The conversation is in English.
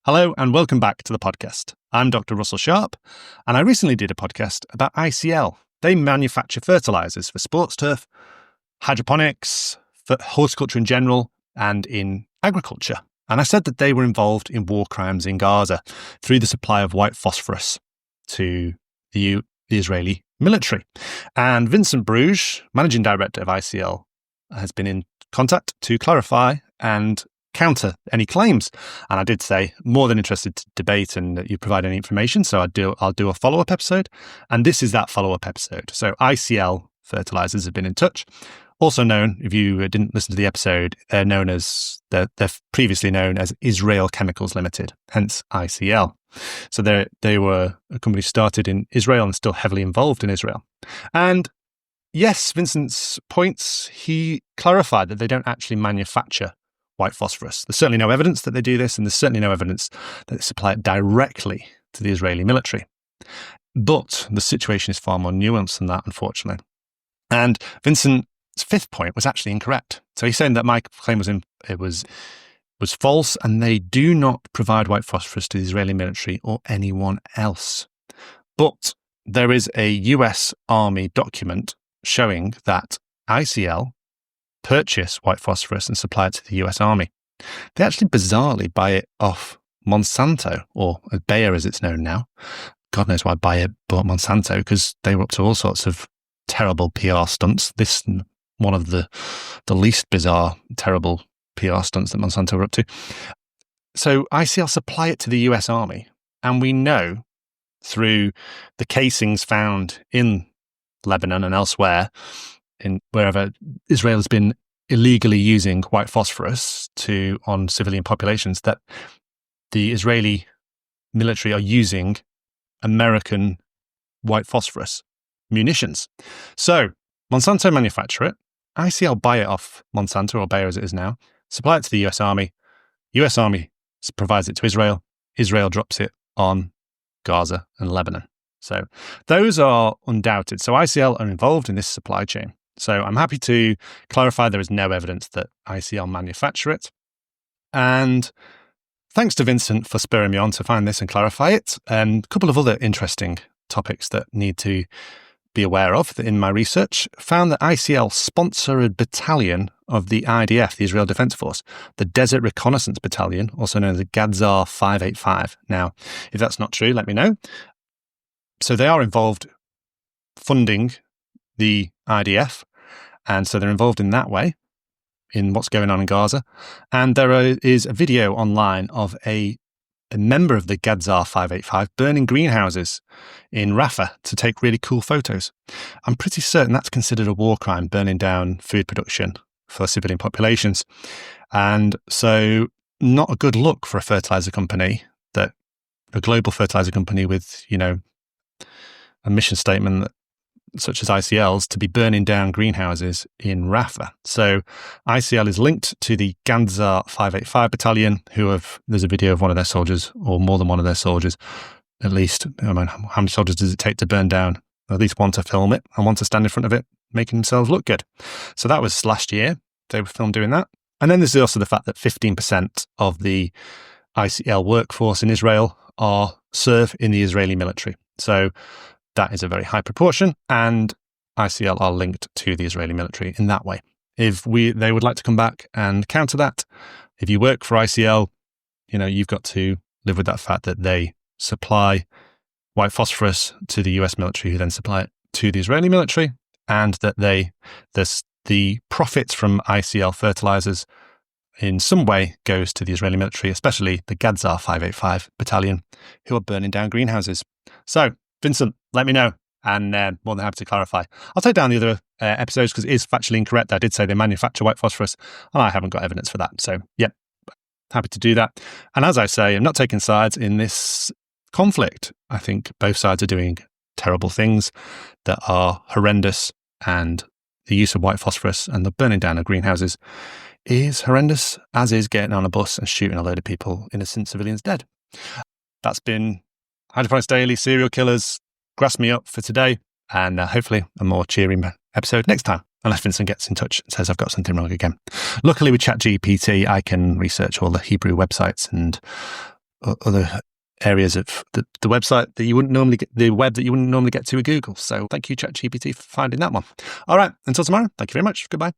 Hello and welcome back to the podcast. I'm Dr. Russell Sharp, and I recently did a podcast about ICL. They manufacture fertilizers for sports turf, hydroponics, for horticulture in general, and in agriculture. And I said that they were involved in war crimes in Gaza through the supply of white phosphorus to the Israeli military. And Vincent Bruges, managing director of ICL, has been in contact to clarify and counter any claims. And I did say, more than interested to debate and that you provide any information. So I'll do a follow-up episode. And this is that follow-up episode. So ICL Fertilizers have been in touch. Also known, if you didn't listen to the episode, they're previously known as Israel Chemicals Limited, hence ICL. So they were a company started in Israel and still heavily involved in Israel. And yes, Vincent's points, he clarified that they don't actually manufacture white phosphorus. There's certainly no evidence that they do this, and there's certainly no evidence that they supply it directly to the Israeli military. But the situation is far more nuanced than that, unfortunately. And Vincent's fifth point was actually incorrect. So he's saying that my claim was false, and they do not provide white phosphorus to the Israeli military or anyone else. But there is a US Army document showing that ICL purchase white phosphorus and supply it to the US Army. They actually bizarrely buy it off Monsanto, or Bayer as it's known now. God knows why Bayer bought Monsanto, because they were up to all sorts of terrible PR stunts. This one of the least bizarre, terrible PR stunts that Monsanto were up to. So ICL supply it to the US Army, and we know through the casings found in Lebanon and elsewhere, in wherever Israel has been illegally using white phosphorus on civilian populations, that the Israeli military are using American white phosphorus munitions. So Monsanto manufacture it, ICL buy it off Monsanto, or Bayer as it is now, supply it to the US Army provides it to Israel, Israel drops it on Gaza and Lebanon. So those are undoubted. So ICL are involved in this supply chain. So I'm happy to clarify there is no evidence that ICL manufacture it. And thanks to Vincent for spurring me on to find this and clarify it. And a couple of other interesting topics that need to be aware of in my research found that ICL sponsor a battalion of the IDF, the Israel Defense Force, the Desert Reconnaissance Battalion, also known as the Gaza 585. Now, if that's not true, let me know. So they are involved funding the IDF, and so they're involved in that way, in what's going on in Gaza. And there is a video online of a member of the Gaza 585 burning greenhouses in Rafah to take really cool photos. I'm pretty certain that's considered a war crime, burning down food production for civilian populations. And so not a good look for a fertilizer company, a global fertilizer company with, a mission statement such as ICL's, to be burning down greenhouses in Rafah. So ICL is linked to the Gaza 585 battalion, there's a video of one of their soldiers, or more than one of their soldiers, at least. How many soldiers does it take to burn down? At least one to film it and one to stand in front of it, making themselves look good. So that was last year. They were filmed doing that. And then there's also the fact that 15% of the ICL workforce in Israel serve in the Israeli military. So that is a very high proportion, and ICL are linked to the Israeli military in that way. If they would like to come back and counter that, if you work for ICL, you've got to live with that fact that they supply white phosphorus to the US military, who then supply it to the Israeli military, and that the profits from ICL fertilizers in some way goes to the Israeli military, especially the Gaza 585 battalion, who are burning down greenhouses. So, Vincent, let me know, and more than happy to clarify. I'll take down the other episodes because it is factually incorrect. I did say they manufacture white phosphorus, and I haven't got evidence for that. So, yeah, happy to do that. And as I say, I'm not taking sides in this conflict. I think both sides are doing terrible things that are horrendous, and the use of white phosphorus and the burning down of greenhouses is horrendous, as is getting on a bus and shooting a load of people, innocent civilians, dead. That's been Hydroponics Daily, Serial Killers, Grass Me Up for today, and hopefully a more cheering episode next time, unless Vincent gets in touch and says I've got something wrong again. Luckily with ChatGPT, I can research all the Hebrew websites and other areas of the website that you wouldn't normally get, the web that you wouldn't normally get to with Google. So thank you, ChatGPT, for finding that one. All right, until tomorrow, thank you very much. Goodbye.